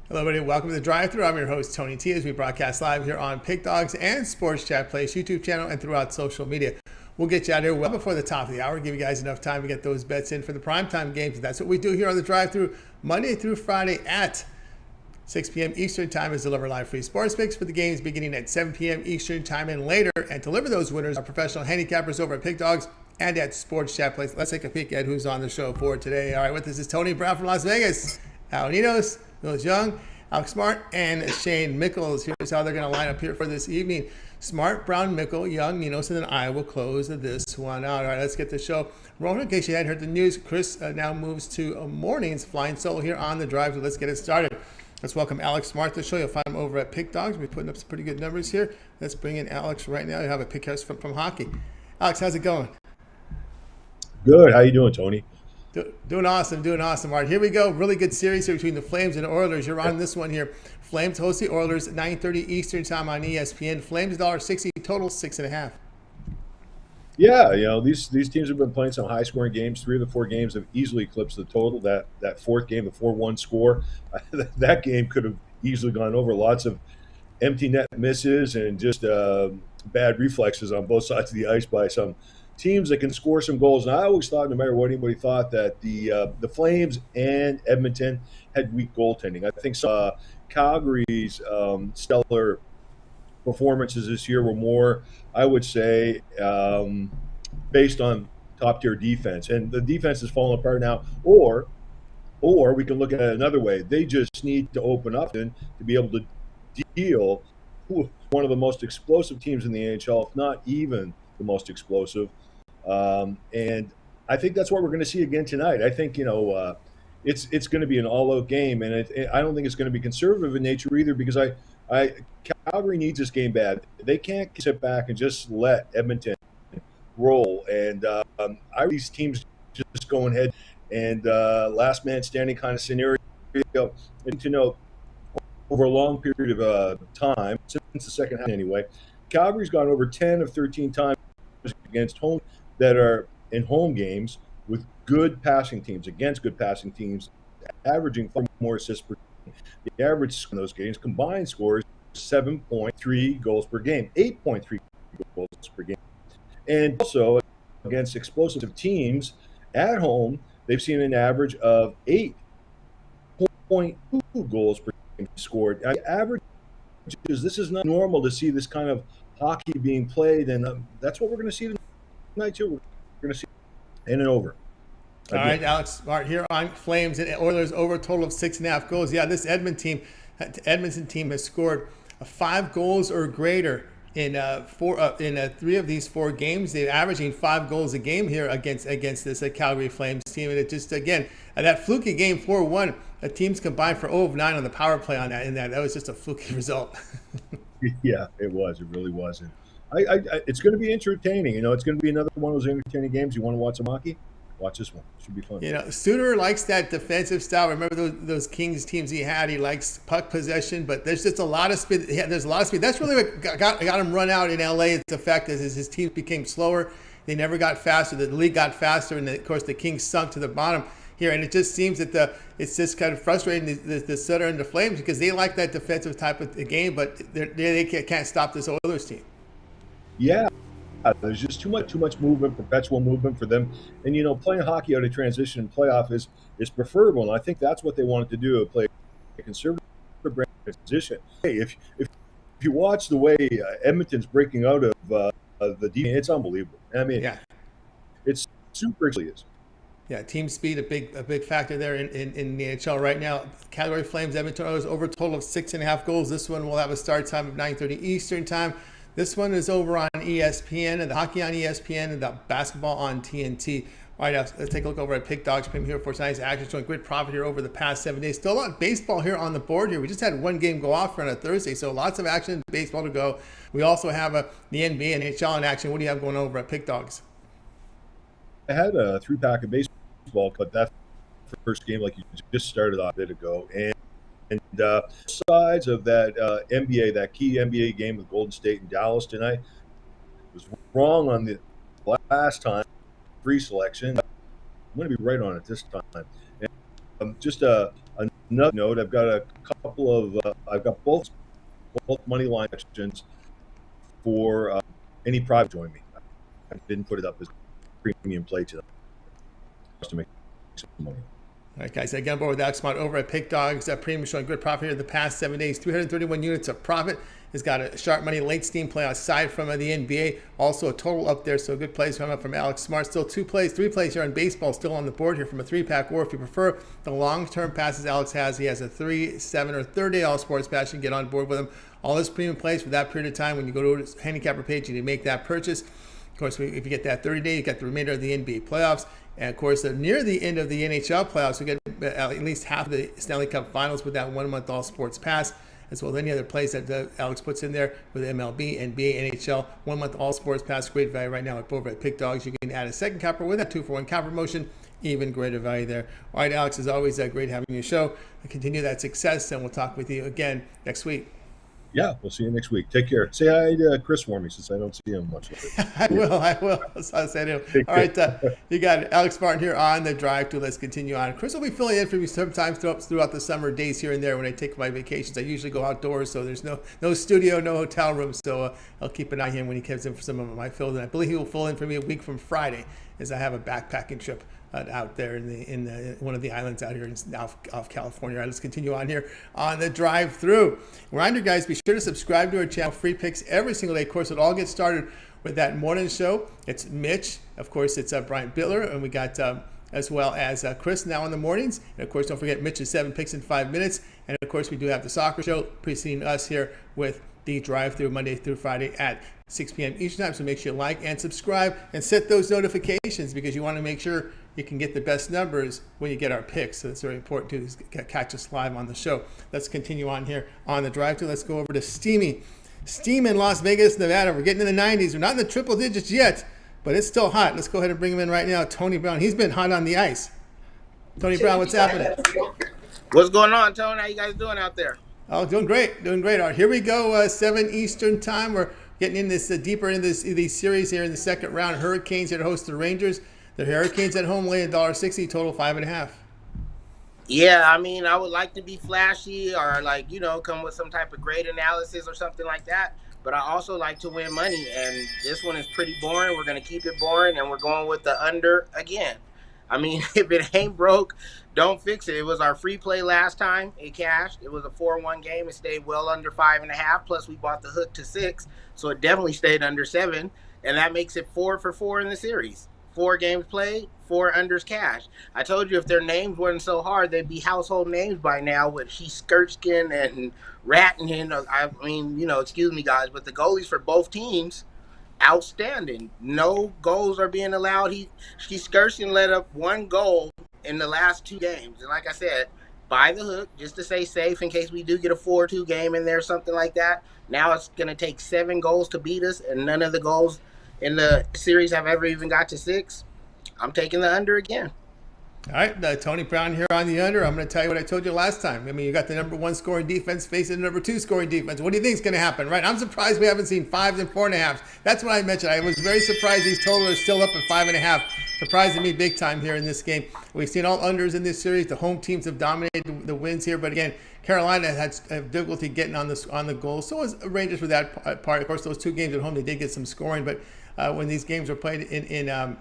Hello, everybody. Welcome to the Drive-Thru. I'm your host, Tony T, as we broadcast live here on Pick Dogs and Sports Chat Place YouTube channel and throughout social media. We'll get you out here well before the top of the hour, give you guys enough time to get those bets in for the primetime games. That's what we do here on the Drive-Thru Monday through Friday at 6 p.m. Eastern Time is deliver live free sports picks for the games beginning at 7 p.m. Eastern Time and later. And deliver those winners are professional handicappers over at Pick Dogs and at Sports Chat Place. Let's take a peek at who's on the show for today. All right, with us is Tony Brown from Las Vegas, Ninos, Millz Young, Alex Smart, and Shane Mickle. Here's how they're going to line up here for this evening. Smart, Brown, Mickle, Young, Ninos, and then I will close this one out. All right, let's get the show rolling. In case you hadn't heard the news, Chris now moves to mornings, flying solo here on the drive. So let's get it started. Let's welcome Alex Smart to the show. You'll find him over at Pick Dogs. We're putting up some pretty good numbers here. Let's bring in Alex right now. You have a pick house from hockey. Alex, how's it going? Good. How you doing, Tony? Doing awesome. All right, here we go. Really good series here between the Flames and Oilers. You're on this one here. Flames host the Oilers at 9:30 Eastern Time on ESPN. Flames $1.60, total 6.5. Yeah, these teams have been playing some high-scoring games. 3 of the 4 games have easily eclipsed the total. That fourth game, the 4-1 score, that game could have easily gone over. Lots of empty net misses and just bad reflexes on both sides of the ice by some teams that can score some goals. And I always thought, no matter what anybody thought, that the Flames and Edmonton had weak goaltending. I think Calgary's stellar performances this year were more, I would say, based on top-tier defense. And the defense is falling apart now. Or we can look at it another way. They just need to open up and to be able to deal with one of the most explosive teams in the NHL, if not even the most explosive. And I think that's what we're going to see again tonight. I think, it's going to be an all-out game, and I don't think it's going to be conservative in nature either, because Calgary needs this game bad. They can't sit back and just let Edmonton roll. And these teams just going ahead and last man standing kind of scenario. And to note, over a long period of time, since the second half anyway, Calgary's gone over 10 of 13 times against home that are in home games with good passing teams, against good passing teams, averaging far more assists per game. The average in those games combined scores 7.3 goals per game, 8.3 goals per game. And also against explosive teams at home, they've seen an average of 8.2 goals per game scored. Average, this is not normal to see this kind of hockey being played, and that's what we're going to see tonight too. We're going to see in and over. All right, Alex Smart here on Flames and Oilers over a total of 6.5 goals. Yeah, this Edmonton team has scored 5 goals or greater in 3 of these 4 games. They're averaging 5 goals a game here against this Calgary Flames team. And it just, again, that fluky game 4-1, the teams combined for 0 of 9 on the power play on that. And that was just a fluky result. Yeah, it was. It really was. And it's going to be entertaining. It's going to be another one of those entertaining games. You want to watch some hockey? Watch this one. It should be fun. Suter likes that defensive style. Remember those Kings teams he had? He likes puck possession, but there's just a lot of speed. Yeah, there's a lot of speed. That's really what got him run out in LA. Its effect is his team became slower. They never got faster. The league got faster, and of course the Kings sunk to the bottom here. And it just seems that it's just kind of frustrating the Sutter and the Flames, because they like that defensive type of game, but they can't stop this Oilers team. Yeah. There's just too much movement, perpetual movement for them. And, playing hockey out of transition and playoff is preferable. And I think that's what they wanted to do, play a conservative brand transition. Hey, if you watch the way Edmonton's breaking out of the defense, it's unbelievable. I mean, yeah, it's super serious. Yeah, team speed, a big factor there in the NHL right now. Calgary Flames, Edmonton Oilers over a total of 6.5 goals. This one will have a start time of 9:30 Eastern Time. This one is over on ESPN, and the hockey on ESPN, and the basketball on TNT. All right, let's take a look over at Pick Dogs Premium here for tonight's action. Showing great profit here over the past 7 days. Still a lot of baseball here on the board here. We just had one game go off on a Thursday, so lots of action, baseball to go. We also have the NBA and NHL in action. What do you have going over at Pick Dogs? I had a 3-pack of baseball, but that's the first game, like you just started off a bit ago. And sides of that NBA, that key NBA game with Golden State and Dallas tonight, was wrong on the last time free selection. I'm going to be right on it this time. And, just a another note, I've got a couple of I've got both money line options for any private join me. I didn't put it up as premium play to them just to make some money. All right, guys, again, board with Alex Mott over at Pick Dogs. Premium showing good profit here the past 7 days. 331 units of profit. Has got a sharp money late steam play aside from the NBA. Also a total up there, so good plays coming up from Alex Smart. Still 3 plays here on baseball still on the board here from a 3-pack. Or if you prefer the long-term passes Alex has, he has a 3, 7, or 30-day all sports pass. You can get on board with him. All his premium plays for that period of time. When you go to his handicapper page, you can make that purchase. Of course, if you get that 30-day, you got the remainder of the NBA playoffs. And, of course, near the end of the NHL playoffs, we get at least half of the Stanley Cup Finals with that 1-month all-sports pass, as well as any other plays that Alex puts in there with MLB, NBA, NHL, 1-month all-sports pass. Great value right now over at Pick Dogs. You can add a second capper with that 2-for-1 capper promotion. Even greater value there. All right, Alex, as always, great having you on the show. Continue that success, and we'll talk with you again next week. Yeah, we'll see you next week. Take care. Say hi to Chris for me since I don't see him much. I will. I'll say to him. All right, you got Alex Martin here on the drive to. Let's continue on. Chris will be filling in for me sometimes throughout the summer days here and there when I take my vacations. I usually go outdoors, so there's no studio, no hotel room. So I'll keep an eye on him when he comes in for some of my fills. And I believe he will fill in for me a week from Friday as I have a backpacking trip out there in one of the islands out here off California. All right, let's continue on here on the drive through. Reminder, guys, be sure to subscribe to our channel. Free picks every single day. Of course, it all gets started with that morning show. It's Mitch. Of course, it's Brian Bittler, and we got as well as Chris now in the mornings. And of course, don't forget Mitch's 7 picks in 5 minutes. And of course, we do have the soccer show preceding us here with the drive through Monday through Friday at 6 p.m. each time. So make sure you like and subscribe and set those notifications because you want to make sure you can get the best numbers when you get our picks. So it's very important to catch us live on the show. Let's continue on here on the drive through. Let's go over to Steam in Las Vegas, Nevada. We're getting in the 90s. We're not in the triple digits yet, but it's still hot. Let's go ahead and bring him in right now. Tony Brown. He's been hot on the ice. Tony Brown, what's happening? What's going on, Tony? How you guys doing out there? Oh, doing great. All right, here we go. 7 Eastern time. We're getting in this deeper into these series here in the second round. Hurricanes here to host the Rangers. The Hurricanes at home lay $1.60, total 5.5. Yeah, I mean, I would like to be flashy or come with some type of great analysis or something like that. But I also like to win money, and this one is pretty boring. We're going to keep it boring, and we're going with the under again. I mean, if it ain't broke, don't fix it. It was our free play last time. It cashed. It was a 4-1 game. It stayed well under 5.5. Plus, we bought the hook to 6, so it definitely stayed under 7, and that makes it 4 for 4 in the series. 4 games played, 4 unders cash. I told you if their names weren't so hard, they'd be household names by now with Skirtskin and Rattenhen. I mean, excuse me, guys, but the goalies for both teams, outstanding. No goals are being allowed. Skirtskin let up 1 goal in the last 2 games. And like I said, buy the hook just to stay safe in case we do get a 4-2 game in there, something like that. Now it's going to take 7 goals to beat us, and none of the goals in the series have ever even got to 6. I'm taking the under again. All right, Tony Brown here on the under. I'm going to tell you what I told you last time. I mean, you got the number 1 scoring defense facing the number 2 scoring defense. What do you think is going to happen, right? I'm surprised we haven't seen 5s and 4.5s. That's what I mentioned. I was very surprised these totals are still up at 5.5. Surprising me big time here in this game. We've seen all unders in this series. The home teams have dominated the wins here, but again, Carolina had difficulty getting on the goal. So was Rangers for that part. Of course, those 2 games at home, they did get some scoring, but when these games were played in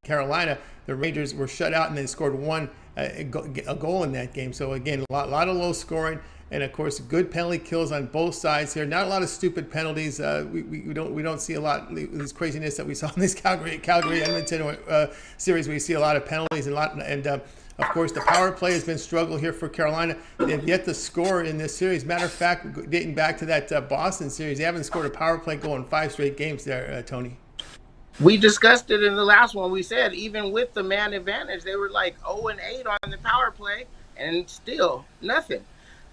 Carolina, the Rangers were shut out and they scored a goal in that game. So again, a lot of low scoring, and of course, good penalty kills on both sides here. Not a lot of stupid penalties. We don't see a lot of this craziness that we saw in this Calgary Edmonton series. We see a lot of penalties and of course, the power play has been struggle here for Carolina. They've yet to score in this series. Matter of fact, dating back to that Boston series, they haven't scored a power play goal in 5 straight games there, Tony. We discussed it in the last one. We said even with the man advantage, they were like 0-8 on the power play, and still nothing.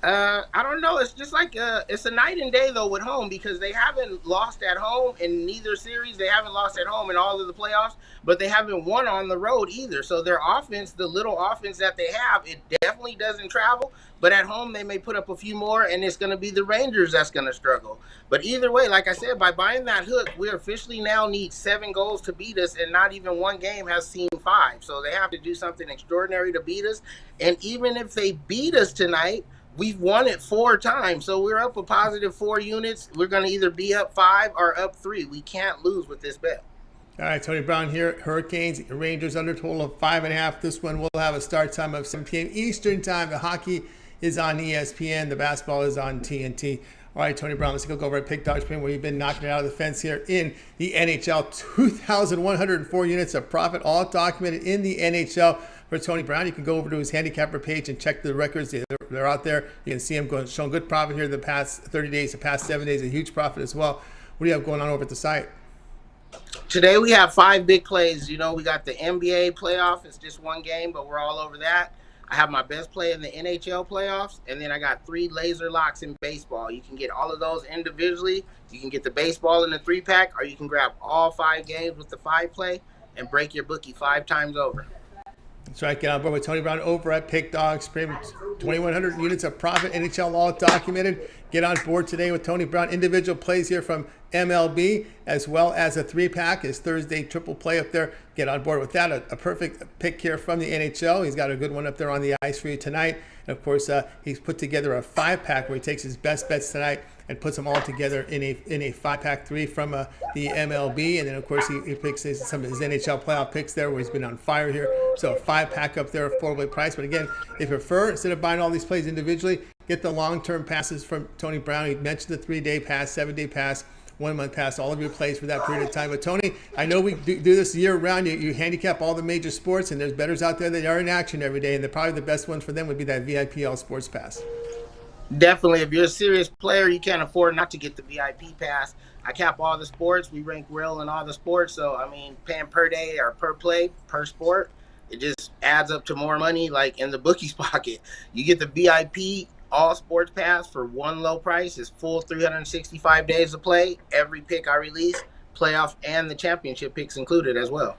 I don't know. It's just like it's a night and day though with home because they haven't lost at home in neither series. They haven't lost at home in all of the playoffs, but they haven't won on the road either. So their offense, the little offense that they have, it definitely doesn't travel. But at home, they may put up a few more, and it's going to be the Rangers that's going to struggle. But either way, like I said, by buying that hook, we officially now need 7 goals to beat us, and not even 1 game has seen 5. So they have to do something extraordinary to beat us. And even if they beat us tonight, we've won it 4 times. So we're up a positive 4 units. We're going to either be up 5 or up 3. We can't lose with this bet. All right, Tony Brown here. Hurricanes, Rangers under total of 5.5. This one will have a start time of 7 p.m. Eastern time. The hockey is on ESPN. The basketball is on TNT. All right, Tony Brown, let's go over at Pick Dog Spring, where you've been knocking it out of the fence here in the NHL. 2,104 units of profit, all documented in the NHL for Tony Brown. You can go over to his handicapper page and check the records. They're out there. You can see him showing good profit here the past 30 days, the past 7 days, a huge profit as well. What do you have going on over at the site? Today we have 5 big plays. You know, we got the NBA playoff. It's just 1 game, but we're all over that. I have my best play in the NHL playoffs, and then I got 3 laser locks in baseball. You can get all of those individually. You can get the baseball in the 3-pack, or you can grab all 5 games with the 5 play and break your bookie 5 times over. That's right. Get on board with Tony Brown over at Pick Dog Spring. 2,100 units of profit, NHL all documented. Get on board today with Tony Brown. Individual plays here from MLB, as well as a 3-pack. His Thursday triple play up there. Get on board with that. A perfect pick here from the NHL. He's got a good one up there on the ice for you tonight. And of course, he's put together a 5-pack where he takes his best bets tonight and puts them all together in a 5-pack 3 from the MLB. And then, of course, he picks some of his NHL playoff picks there where he's been on fire here. So a 5-pack up there, affordably priced. But again, if you prefer, instead of buying all these plays individually, get the long-term passes from Tony Brown. He mentioned the 3-day pass, 7-day pass, 1-month pass, all of your plays for that period of time. But Tony, I know we do this year-round. You handicap all the major sports, and there's bettors out there that are in action every day, and probably the best ones for them would be that VIP All Sports Pass. Definitely. If you're a serious player, you can't afford not to get the VIP pass. I cap all the sports. We rank real in all the sports. So, I mean, paying per day or per play, per sport, it just adds up to more money, like in the bookie's pocket. You get the VIP all sports pass for 1 low price. It's full 365 days of play. Every pick I release, playoff and the championship picks included as well.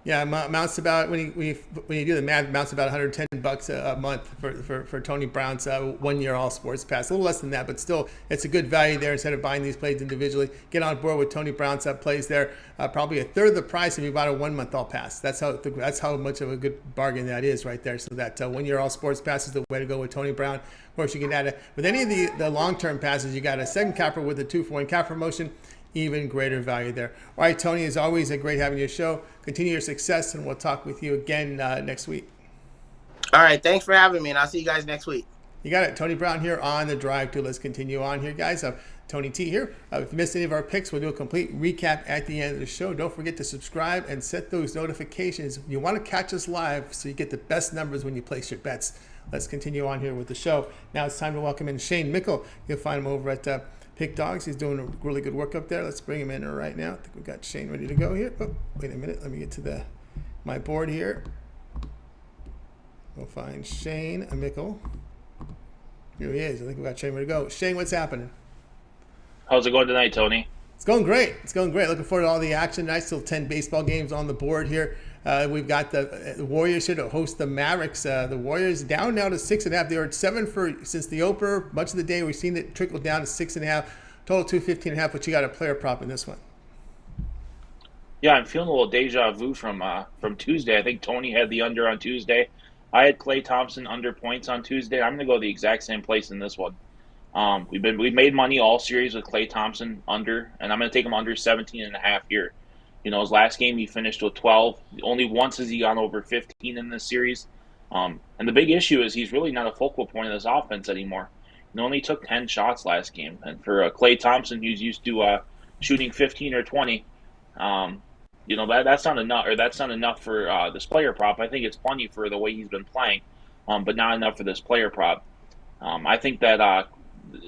Yeah, amounts about, when you do the math, amounts about $110 a month for Tony Brown's 1-year all sports pass. A little less than that, but still, it's a good value there instead of buying these plays individually. Get on board with Tony Brown's plays there. Probably a third of the price if you bought a 1-month all pass. That's how much of a good bargain that is right there. So that 1-year all sports pass is the way to go with Tony Brown. Of course, you can add with any of the long-term passes. You got a second capper with a 2-for-1 cap promotion. Even greater value there. All right, Tony, as always, great having your show. Continue your success, and we'll talk with you again next week. All right, thanks for having me, and I'll see you guys next week. You got it. Tony Brown here on The Drive to. Let's continue on here, guys. Tony T here. If you missed any of our picks, we'll do a complete recap at the end of the show. Don't forget to subscribe and set those notifications. You want to catch us live so you get the best numbers when you place your bets. Let's continue on here with the show. Now it's time to welcome in Shane Mickle. You'll find him over at Pick Dogs. He's doing a really good work up there. Let's bring him in right now. I think we've got Shane ready to go here. Oh, wait a minute. Let me get to my board here. We'll find Shane Mickle. Here he is. I think we've got Shane ready to go. Shane, what's happening? How's it going tonight, Tony? It's going great. It's going great. Looking forward to all the action tonight. Still 10 baseball games on the board here. We've got the Warriors here to host the Mavericks. The Warriors down now to 6.5. They were at 7 since the opener. Much of the day we've seen it trickle down to 6.5. Total 215.5. But you got a player prop in this one. Yeah, I'm feeling a little deja vu from Tuesday. I think Tony had the under on Tuesday. I had Klay Thompson under points on Tuesday. I'm going to go the exact same place in this one. We've made money all series with Klay Thompson under, and I'm going to take him under 17.5 here. You know, his last game he finished with 12. Only once has he gone over 15 in this series. And the big issue is he's really not a focal point of this offense anymore. He only took 10 shots last game. And for Klay Thompson, who's used to shooting 15 or 20, you know, that's not enough. Or that's not enough for this player prop. I think it's plenty for the way he's been playing, but not enough for this player prop. I think that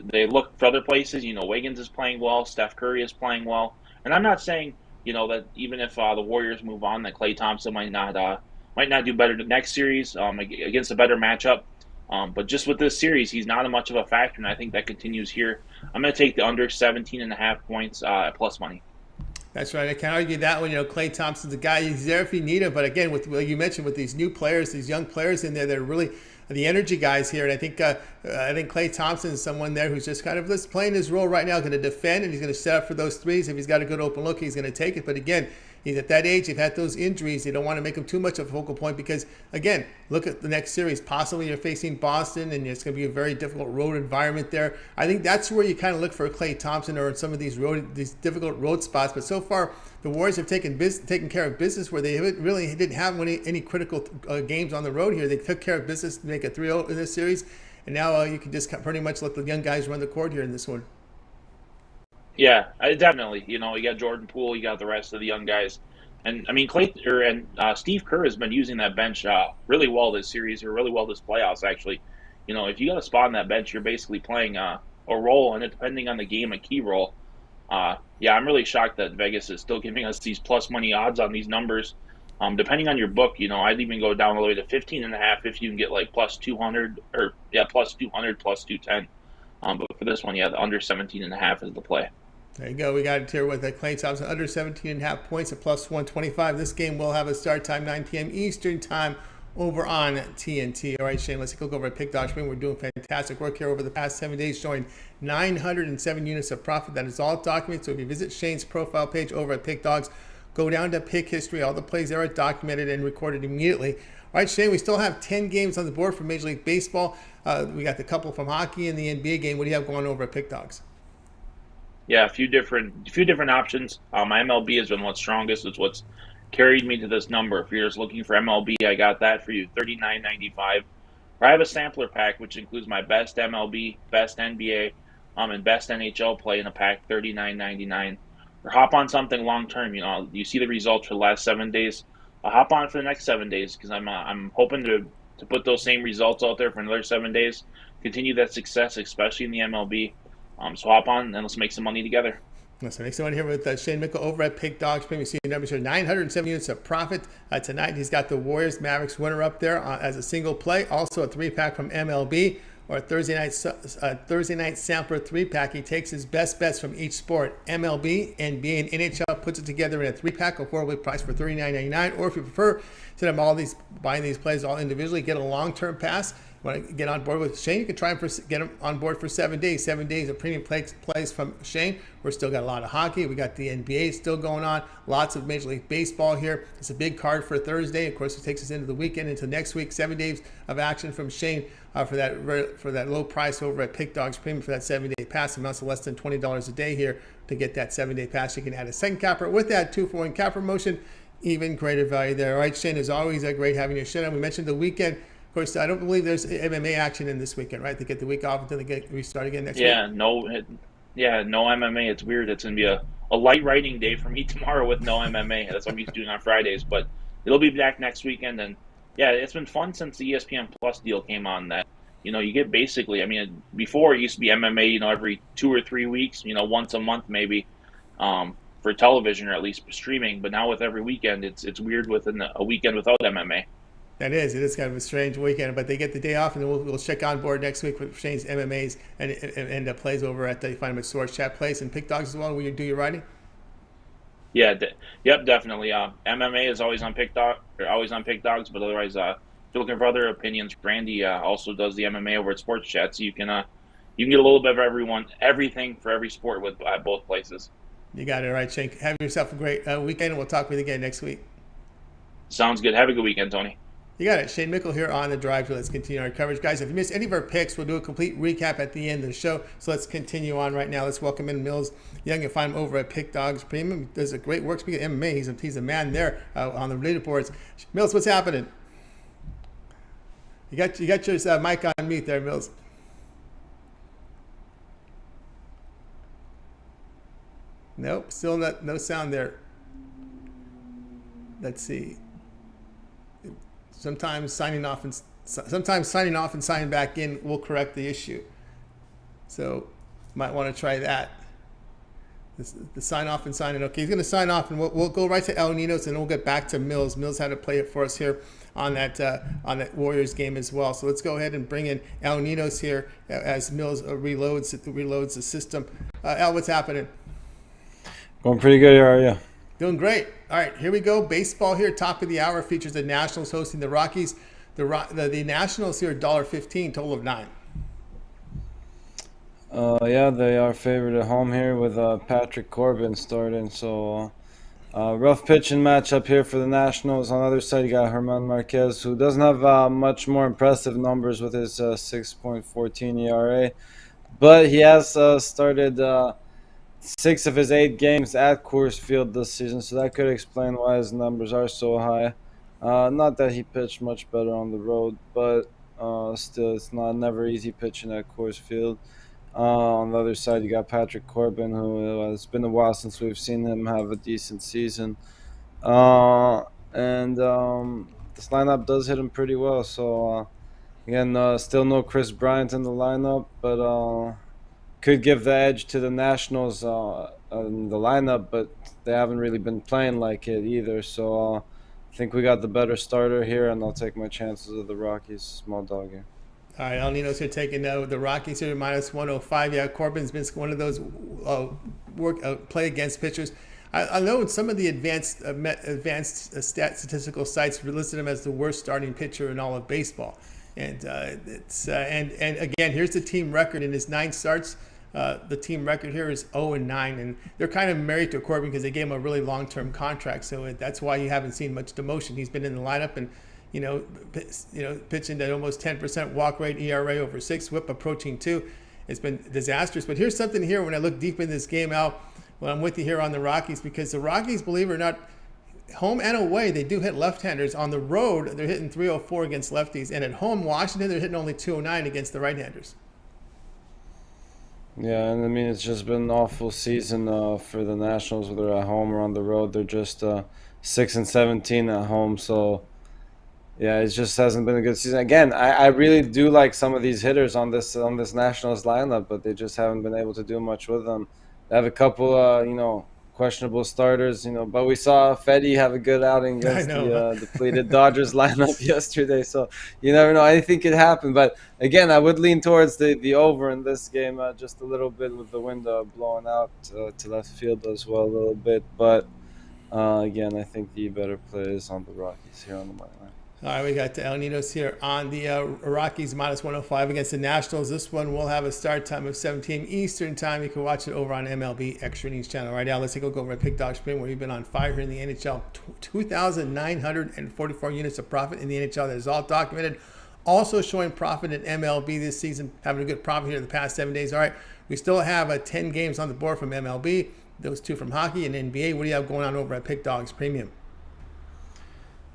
they look for other places. You know, Wiggins is playing well. Steph Curry is playing well. And I'm not saying, you know, that even if the Warriors move on, that Klay Thompson might not do better the next series against a better matchup. But just with this series, he's not much of a factor, and I think that continues here. I'm going to take the under 17.5 points at plus money. That's right. I can't argue that one. You know, Klay Thompson's a guy. He's there if you need him. But again, with like you mentioned, with these new players, these young players in there, they're really the energy guys here. And I think Klay Thompson is someone there who's just kind of just playing his role right now, going to defend, and he's going to set up for those threes. If he's got a good open look, he's going to take it. But again, He's at that age. They've had those injuries. They don't want to make him too much of a focal point because, again, look at the next series. Possibly you're facing Boston, and it's going to be a very difficult road environment there. I think that's where you kind of look for Klay Thompson or in some of these difficult road spots. But so far, the Warriors have taken care of business where they really didn't have any critical games on the road here. They took care of business to make a 3-0 in this series. And now you can just pretty much let the young guys run the court here in this one. Yeah, definitely. You got Jordan Poole, you got the rest of the young guys. And, I mean, Steve Kerr has been using that bench really well this series, or really well this playoffs, actually. If you got a spot on that bench, you're basically playing a role, and depending on the game, a key role. Yeah, I'm really shocked that Vegas is still giving us these plus money odds on these numbers. Depending on your book, I'd even go down all the way to 15.5 if you can get like plus 200 plus 200, plus 210. But for this one, the under 17.5 is the play. There you go. We got it here with Klay Thompson under 17.5 points at plus 125. This game will have a start time 9 p.m. Eastern time over on TNT. All right, Shane, let's go over at Pick Dogs. We're doing fantastic work here over the past 7 days, showing 907 units of profit. That is all documented. So if you visit Shane's profile page over at Pick Dogs, go down to pick history. All the plays there are documented and recorded immediately. All right, Shane, we still have 10 games on the board for Major League Baseball. We got the couple from hockey and the NBA game. What do you have going over at Pick Dogs? Yeah, a few different options. My MLB has been what's strongest. It's what's carried me to this number. If you're just looking for MLB, I got that for you, $39.95. I have a sampler pack, which includes my best MLB, best NBA, and best NHL play in a pack, $39.99. Or hop on something long term. You see the results for the last 7 days. I'll hop on for the next 7 days because I'm hoping to put those same results out there for another 7 days. Continue that success, especially in the MLB. So hop on and let's make some money together. Let's make some money here with Shane Mickle over at Pick Dogs. Premium season numbers here, 907 units of profit tonight. He's got the Warriors Mavericks winner up there as a single play. Also a 3-pack from MLB. Or a Thursday night sampler 3-pack. He takes his best bets from each sport. MLB, NBA, and NHL, puts it together in a 3-pack, affordably priced for $39.99. Or if you prefer, instead of buying these plays all individually, get a long-term pass. Want to get on board with Shane? You can try and get him on board for 7 days. 7 days of premium plays from Shane. We're still got a lot of hockey. We got the NBA still going on. Lots of Major League Baseball here. It's a big card for Thursday. Of course, it takes us into the weekend, into next week. 7 days of action from Shane for that low price over at Pick Dogs Premium for that 7-day pass. Amounts to less than $20 a day here to get that 7-day pass. You can add a second capper with that 2-for-1 capper promotion. Even greater value there. All right, Shane, as always, great having your show on. We mentioned the weekend. Of course, I don't believe there's MMA action in this weekend, right? They get the week off until they restart again next week. No MMA. It's weird. It's going to be a light writing day for me tomorrow with no MMA. That's what I'm used to doing on Fridays, but it'll be back next weekend. And yeah, it's been fun since the ESPN Plus deal came on that, you get basically, before it used to be MMA, every 2 or 3 weeks, once a month maybe, for television or at least streaming. But now with every weekend, it's weird within a weekend without MMA. It is kind of a strange weekend, but they get the day off, and then we'll check on board next week with Shane's MMAs and plays over at you find him at Source Chat Place and Pick Dogs as well. Will you do your writing? Yeah, definitely. MMA is always on Pick Dogs, but otherwise, if you're looking for other opinions, Brandy also does the MMA over at Sports Chat, so you can get a little bit of everything for every sport with both places. You got it. All right, Shane. Have yourself a great weekend, and we'll talk with you again next week. Sounds good. Have a good weekend, Tony. You got it. Shane Mickle here on The Drive. Let's continue our coverage. Guys, if you missed any of our picks, we'll do a complete recap at the end of the show. So let's continue on right now. Let's welcome in Millz Young. You'll find him over at Pick Dogs Premium. He does a great work. Speaking of MMA, he's a man there on the leaderboards. Millz, what's happening? You got your mic on mute there, Millz. Nope, still no sound there. Let's see. Sometimes signing off and signing back in will correct the issue. So might want to try that. The sign off and sign in. Okay, he's going to sign off, and we'll go right to El Ninos, and we'll get back to Millz. Millz had to play it for us here on that Warriors game as well. So let's go ahead and bring in El Ninos here as Millz reloads the system. El, what's happening? Going pretty good. How are you? Doing great. All right, here we go. Baseball here, top of the hour, features the Nationals hosting the Rockies. The Nationals here, $1.15, total of 9. Yeah, they are favored at home here with Patrick Corbin starting. So Rough pitching matchup here for the Nationals. On the other side, you got German Marquez, who doesn't have much more impressive numbers with his 6.14 ERA. But he has started 6 of his 8 games at Coors Field this season, so that could explain why his numbers are so high. Not that he pitched much better on the road, but still, it's never easy pitching at Coors Field. On the other side, you got Patrick Corbin, who it's been a while since we've seen him have a decent season. And this lineup does hit him pretty well. So, again, still no Chris Bryant in the lineup, but could give the edge to the Nationals in the lineup, but they haven't really been playing like it either. So I think we got the better starter here, and I'll take my chances of the Rockies. Small dog here. All right, El Ninos here taking the Rockies here minus 105. Yeah, Corbin's been one of those play against pitchers. I know some of the advanced statistical sites listed him as the worst starting pitcher in all of baseball. And and again, here's the team record in his 9 starts. The team record here is 0-9, and they're kind of married to Corbin because they gave him a really long-term contract. So that's why you haven't seen much demotion. He's been in the lineup and pitching at almost 10% walk rate, ERA over 6, WHIP approaching 2. It's been disastrous. But here's something here when I look deep in this game, Al. Well, I'm with you here on the Rockies because the Rockies, believe it or not, home and away, they do hit left-handers. On the road, they're hitting 304 against lefties. And at home, Washington, they're hitting only 209 against the right-handers. Yeah, and I mean, it's just been an awful season for the Nationals, whether at home or on the road. They're just 6-17 at home, so yeah, it just hasn't been a good season. Again, I really do like some of these hitters on this Nationals lineup, but they just haven't been able to do much with them. They have a couple, questionable starters, but we saw Fedde have a good outing against the depleted Dodgers lineup yesterday. So you never know. Anything could happen. But again, I would lean towards the over in this game just a little bit with the wind blowing out to left field as well a little bit. But again, I think the better play is on the Rockies here on the money line. All right, we got El Ninos here on the Rockies minus 105 against the Nationals. This one will have a start time of 7 p.m. Eastern time. You can watch it over on MLB Extra Innings channel. All right, now let's take a look over at Pick Dog Spring, where we've been on fire here in the NHL. 2,944 units of profit in the NHL. That is all documented. Also showing profit in MLB this season, having a good profit here the past 7 days. All right, we still have 10 games on the board from MLB, those 2 from hockey and NBA. What do you have going on over at Pick Dogs Premium?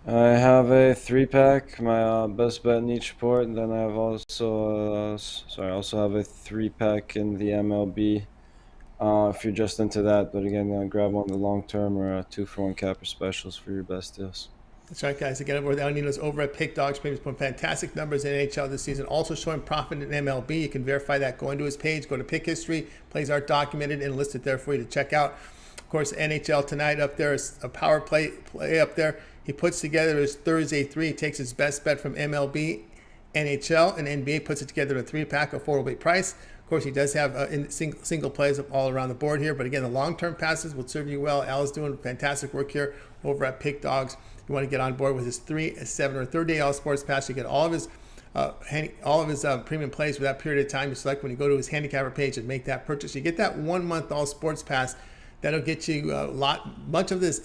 I have a 3-pack, my best bet in each sport, and then I have also have a 3-pack in the MLB. If you're just into that, but again, grab one of the long term or 2-for-1 capper specials for your best deals. That's right, guys. Again, over El Ninos over at Pick Dogs Premium, putting fantastic numbers in NHL this season. Also showing profit in MLB. You can verify that. Go into his page, go to Pick History, plays are documented and listed there for you to check out. Of course, NHL tonight up there is a power play up there. He puts together his Thursday 3. He takes his best bet from MLB, NHL, and NBA, puts it together in a 3-pack, affordable price. Of course, he does have single plays all around the board here. But again, the long-term passes will serve you well. Al is doing fantastic work here over at Pick Dogs. You want to get on board with his 3, 7, or 30-day All Sports Pass. You get all of his premium plays for that period of time. You select when you go to his Handicapper page and make that purchase. You get that 1-month All Sports Pass. That'll get you much of this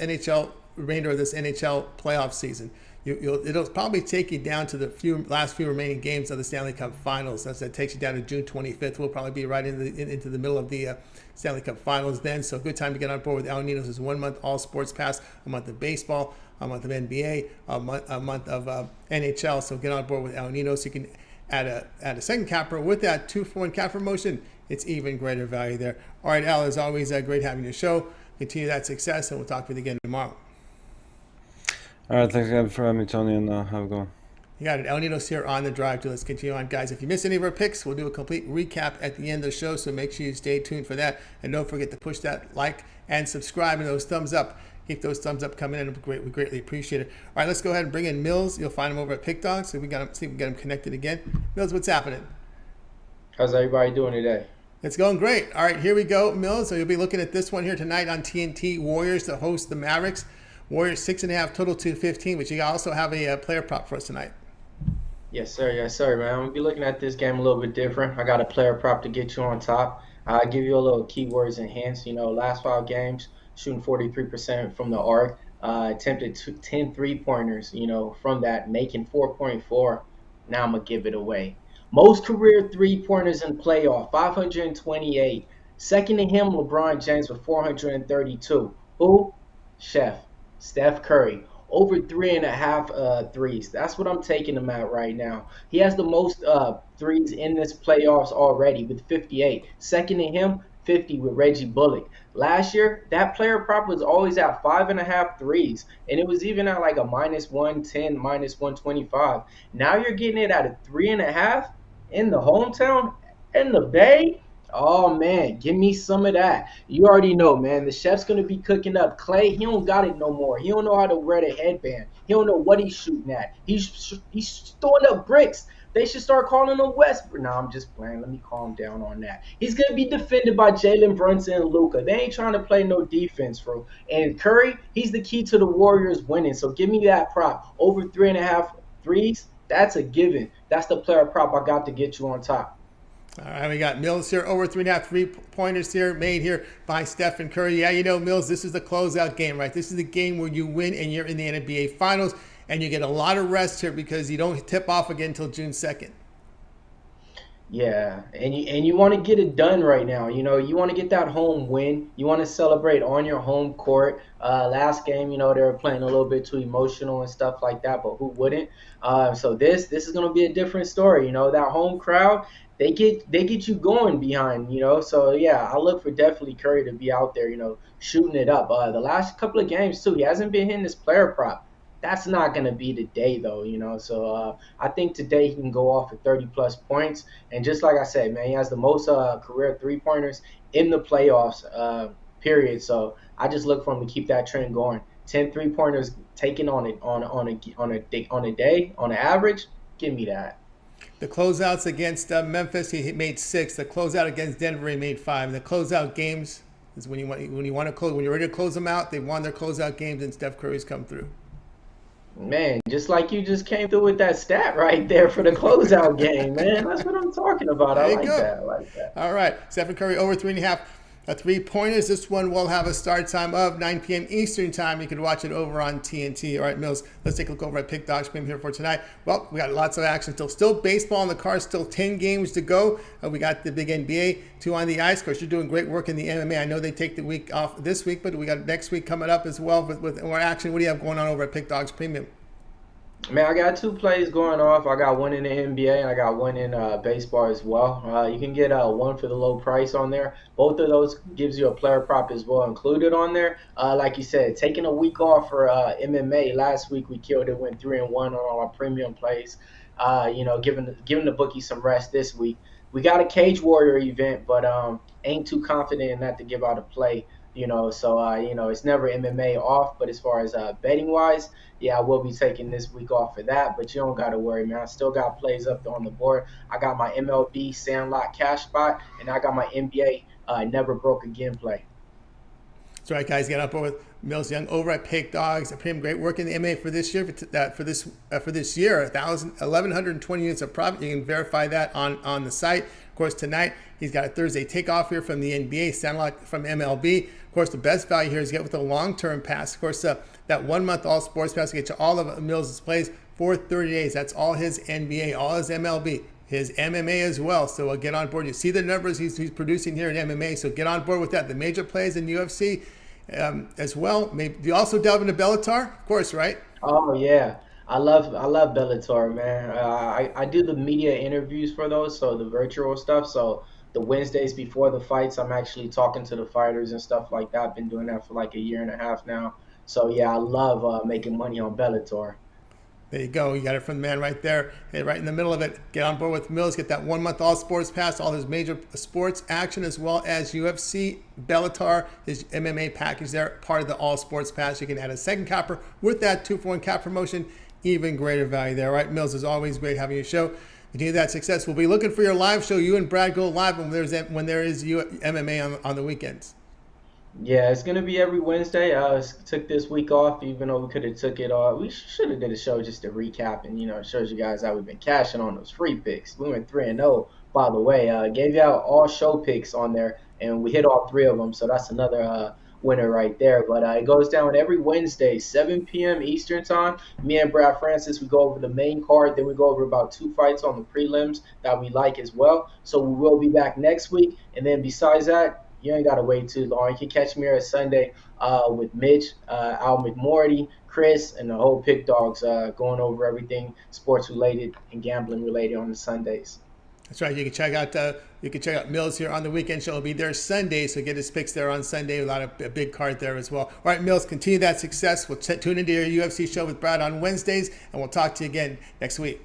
remainder of this NHL playoff season. It'll probably take you down to the last few remaining games of the Stanley Cup Finals. That takes you down to June 25th. We'll probably be right into the middle of the Stanley Cup Finals then. So good time to get on board with El Ninos' 1-month All Sports Pass, a month of baseball, a month of NBA, a month of NHL. So get on board with El Ninos. You can add a second capper with that 2-for-1 capper promotion. It's even greater value there. All right, Al, as always, great having your show. Continue that success, and we'll talk with you again tomorrow. All right, thanks again for having me, Tony, and have a good one. You got it. El Ninos here on the drive to. Let's continue on, guys. If you missed any of our picks, we'll do a complete recap at the end of the show, so make sure you stay tuned for that. And don't forget to push that like and subscribe and those thumbs up. Keep those thumbs up coming in. We greatly appreciate it. All right, let's go ahead and bring in Millz. You'll find him over at Pick Dogs. So see if we can get him connected again. Millz, what's happening? How's everybody doing today? It's going great. All right, here we go, Millz. So you'll be looking at this one here tonight on TNT. Warriors to host the Mavericks. Warriors 6.5, total 215. But you also have a player prop for us tonight. Yes, sir, man. We'll be looking at this game a little bit different. I got a player prop to get you on top. I'll give you a little keywords and hints. Last 5 games, shooting 43% from the arc. Attempted 10 3-pointers, from that, making 4.4. Now I'm going to give it away. Most career 3-pointers in playoff, 528. Second to him, LeBron James with 432. Who? Steph Curry. Over 3.5 threes. That's what I'm taking him at right now. He has the most threes in this playoffs already with 58. Second to him, 50 with Reggie Bullock. Last year, that player prop was always at 5.5 threes, and it was even at like a -110, -125. Now you're getting it at a 3.5 in the hometown, in the Bay. Oh man, give me some of that. You already know, man. The chef's gonna be cooking up. Clay, he don't got it no more. He don't know how to wear the headband. He don't know what he's shooting at. He's throwing up bricks. They should start calling him Westbrook. Nah, I'm just playing. Let me calm down on that. He's gonna be defended by Jalen Brunson and Luka. They ain't trying to play no defense, bro. And Curry, he's the key to the Warriors winning. So give me that prop. Over 3.5 threes. That's a given. That's the player prop I got to get you on top. All right, we got Millz here, over 3.5 3-pointers here, made here by Stephen Curry. Yeah, Millz, this is the closeout game, right? This is the game where you win and you're in the NBA Finals, and you get a lot of rest here because you don't tip off again until June 2nd. Yeah, and you want to get it done right now. You want to get that home win. You want to celebrate on your home court. Last game, they were playing a little bit too emotional and stuff like that, but who wouldn't? So this is going to be a different story. That home crowd, they get you going behind. So yeah, I look for definitely Curry to be out there, shooting it up. The last couple of games too, he hasn't been hitting this player prop. That's not going to be the day, though, So I think today he can go off for 30-plus points. And just like I said, man, he has the most career 3-pointers in the playoffs, period. So I just look for him to keep that trend going. 10 3-pointers taken on a day, on an average, give me that. The closeouts against Memphis, he made 6. The closeout against Denver, he made 5. The closeout games is when you want to close. When you're ready to close them out, they won their closeout games, and Steph Curry's come through. Man, just like you just came through with that stat right there for the closeout game, man. That's what I'm talking about. I like that. All right. Stephen Curry over 3.5 3-pointers. This one will have a start time of 9 p.m. Eastern time. You can watch it over on TNT. All right, Millz, let's take a look over at Pick Dogs Premium here for tonight. Well, we got lots of action. Still baseball in the car. Still 10 games to go. We got the big NBA, 2 on the ice. Of course, you're doing great work in the MMA. I know they take the week off this week, but we got next week coming up as well with more action. What do you have going on over at Pick Dogs Premium? Man, I got 2 plays going off. I got one in the NBA and I got one in baseball as well. You can get one for the low price on there. Both of those gives you a player prop as well included on there. Like you said, taking a week off for MMA. Last week we killed it, went 3-1 on our premium plays. Giving the bookie some rest this week. We got a Cage Warrior event, but ain't too confident in that to give out a play. So it's never MMA off, but as far as betting wise, yeah, I will be taking this week off for that, but you don't got to worry, man. I still got plays up on the board. I got my MLB Sandlot cash spot, and I got my NBA Never Broke Again play. That's right, guys. Get up with Millz Young over at Pick Dogs. Pretty great work in the MMA for this year. For this year, 1,120 units of profit. You can verify that on the site. Of course, tonight he's got a Thursday takeoff here from the NBA, Sandlot from MLB. Of course, the best value here is get with a long-term pass. Of course, that 1 month all sports pass will get you all of Millz' plays for 30 days. That's all his NBA, all his MLB, his MMA as well. So get on board. You see the numbers he's producing here in MMA. So get on board with that. The major plays in UFC as well. Maybe do you also delve into Bellator? Of course, right? Oh yeah. I love Bellator, man. I do the media interviews for those, so the virtual stuff. So the Wednesdays before the fights, I'm actually talking to the fighters and stuff like that. I've been doing that for like a year and a half now. So yeah, I love making money on Bellator. There you go. You got it from the man right there. Hey, right in the middle of it. Get on board with Millz. Get that 1 month all sports pass, all his major sports action, as well as UFC, Bellator, his MMA package there, part of the all sports pass. You can add a second capper with that 2-for-1 cap promotion. Even greater value there. All right, Millz, is always great having your show. Continue that success. We'll be looking for your live show. You and Brad go live when there is MMA on the weekends. Yeah, it's gonna be every Wednesday. I took this week off, even though we could have took it off. We should have did a show just to recap and it shows you guys how we've been cashing on those free picks. We went 3-0, by the way. Gave you out all show picks on there, and we hit all 3 of them. So that's another winner right there. But it goes down every Wednesday, 7 p.m. Eastern time. Me and Brad Francis, we go over the main card, then we go over about 2 fights on the prelims that we like as well. So we will be back next week. And then besides that, you ain't got to wait too long. You can catch me here Sunday with Mitch, Al McMordie, Chris, and the whole Pick Dogs going over everything sports related and gambling related on the Sundays. That's right. You can check out Millz here on the weekend show. He'll be there Sunday, so get his picks there on Sunday. A big card there as well. All right, Millz, continue that success. We'll tune into your UFC show with Brad on Wednesdays, and we'll talk to you again next week.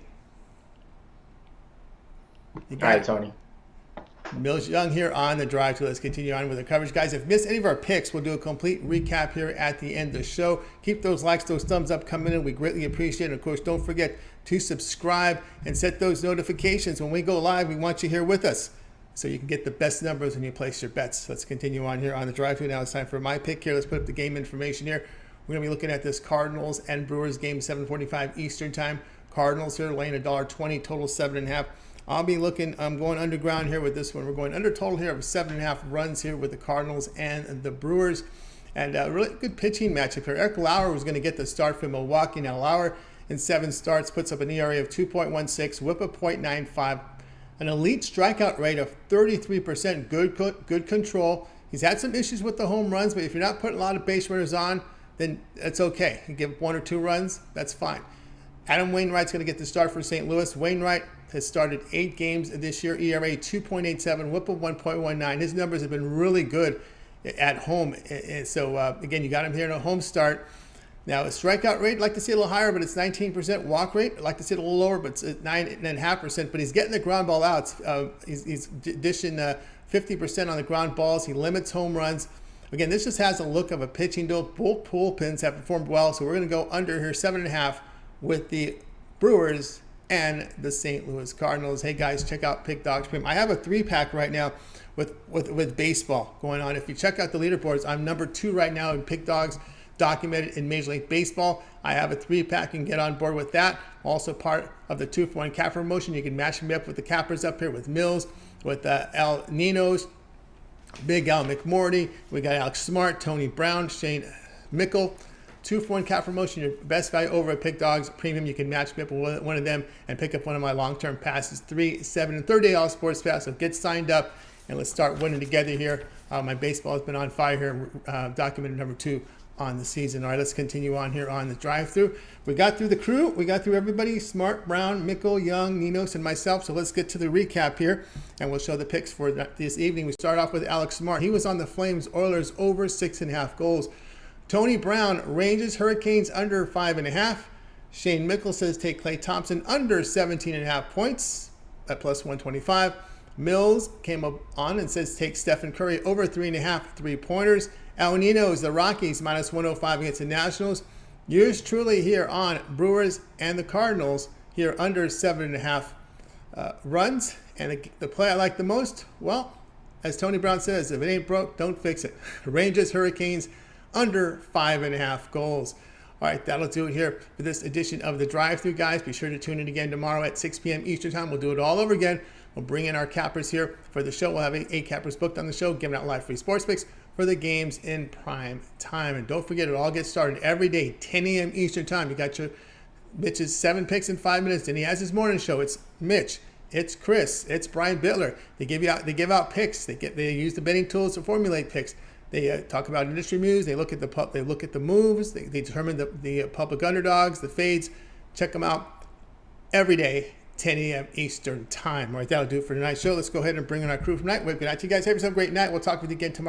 All right, Tony. Millz Young here on The Drive. So let's continue on with the coverage. Guys, if you missed any of our picks, we'll do a complete recap here at the end of the show. Keep those likes, those thumbs up coming in. We greatly appreciate it. Of course, don't forget to subscribe and set those notifications. When we go live, we want you here with us so you can get the best numbers when you place your bets. Let's continue on here on The Drive. Now it's time for my pick here. Let's put up the game information here. We're going to be looking at this Cardinals and Brewers game, 7:45 Eastern time. Cardinals here laying $1.20, total 7.5. I'm going underground here with this one. We're going under total here of 7.5 runs here with the Cardinals and the Brewers. And a really good pitching matchup here. Eric Lauer was going to get the start for Milwaukee. Now Lauer in 7 starts puts up an ERA of 2.16, whip of 0.95, an elite strikeout rate of 33%. Good control. He's had some issues with the home runs, but if you're not putting a lot of base runners on, then it's okay. You give 1 or 2 runs, that's fine. Adam Wainwright's going to get the start for St. Louis. Wainwright has started 8 games this year, ERA 2.87, whip of 1.19. His numbers have been really good at home. And so, again, you got him here in a home start. Now, a strikeout rate, I'd like to see a little higher, but it's 19%. Walk rate, I'd like to see it a little lower, but it's 9.5%. But he's getting the ground ball outs. He's dishing 50% on the ground balls. He limits home runs. Again, this just has a look of a pitching duel. Both bullpens have performed well, so we're going to go under here, 7.5 with the Brewers and the St. Louis Cardinals. Hey guys, check out Pick Dogs Premium. I have a 3-pack right now with baseball going on. If you check out the leaderboards, I'm number 2 right now in Pick Dogs documented in Major League Baseball. I have a 3-pack and get on board with that. Also part of the 2-for-1 capper promotion. You can match me up with the cappers up here with Millz, with Ninos, Big Al McMordie. We got Alex Smart, Tony Brown, Shane Mickel. 2-for-1 cap promotion, your best value over at Pick Dogs Premium. You can match me up with one of them and pick up one of my long-term passes, 3, 7, and 30-day all sports pass. So get signed up and let's start winning together here. My baseball has been on fire here, documented number 2 on the season. All right, let's continue on here on the drive-through. We got through the crew. We got through everybody, Smart, Brown, Mickle, Young, Ninos, and myself. So let's get to the recap here, and we'll show the picks for this evening. We start off with Alex Smart. He was on the Flames Oilers over 6.5 goals. Tony Brown, Rangers Hurricanes under 5.5. Shane Mickle says take Klay Thompson under 17.5 points at plus 125. Millz came up on and says take Stephen Curry over 3.5 3-pointers. El Ninos, the Rockies minus 105 against the Nationals. Yours truly here on Brewers and the Cardinals here under 7.5 runs. And the play I like the most, well, as Tony Brown says, if it ain't broke, don't fix it. Rangers Hurricanes under 5.5 goals. All right, that'll do it here for this edition of the drive-thru, guys. Be sure to tune in again tomorrow at 6 p.m. Eastern time. We'll do it all over again. We'll bring in our cappers here for the show. We'll have 8 cappers booked on the show, giving out live free sports picks for the games in prime time. And don't forget, it all gets started every day, 10 a.m. Eastern time. You got your Mitch's 7 picks in 5 minutes. Then he has his morning show. It's Mitch. It's Chris. It's Brian Bittler. They give out picks. They use the betting tools to formulate picks. They talk about industry news. They look at the moves. They determine the public underdogs, the fades. Check them out every day, 10 a.m. Eastern time. All right, that'll do it for tonight's show. Let's go ahead and bring in our crew from tonight. Good night to you guys. Have yourself a great night. We'll talk with you again tomorrow.